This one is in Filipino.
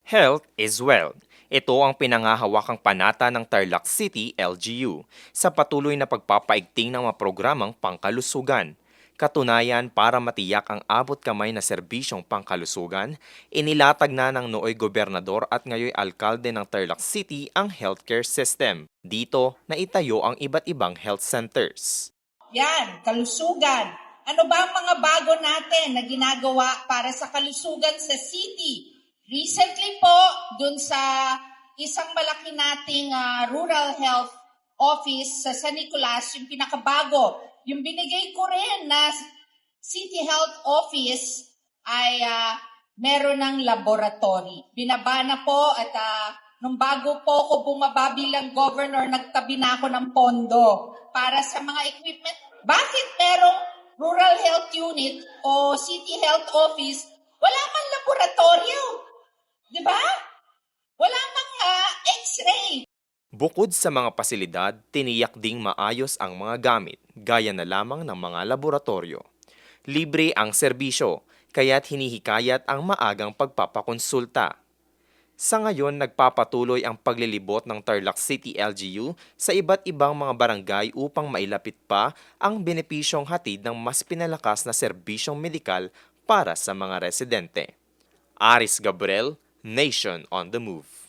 Health is wealth. Ito ang pinangahawakang panata ng Tarlac City LGU sa patuloy na pagpapaigting ng mga programang pangkalusugan. Katunayan, para matiyak ang abot kamay na serbisyong pangkalusugan, inilatag na ng nooy gobernador at ngayoy alkalde ng Tarlac City ang healthcare system. Dito, naitayo ang iba't ibang health centers. Yan, kalusugan. Ano ba ang mga bago natin na ginagawa para sa kalusugan sa city? Recently po, dun sa isang malaki nating rural health office sa San Nicolas, yung pinakabago, yung binigay ko rin na city health office ay meron ng laboratory. Binaba na po at nung bago po ako bumaba bilang governor, nagtabi na ako ng pondo para sa mga equipment. Bakit merong rural health unit o city health office, wala man laboratorio? Di ba? Wala mang x-ray. Bukod sa mga pasilidad, tiniyak ding maayos ang mga gamit, gaya na lamang ng mga laboratorio. Libre ang serbisyo, kaya't hinihikayat ang maagang pagpapakonsulta. Sa ngayon, nagpapatuloy ang paglilibot ng Tarlac City LGU sa iba't ibang mga barangay upang mailapit pa ang benepisyong hatid ng mas pinalakas na serbisyong medikal para sa mga residente. Aris Gabriel, Nation on the Move.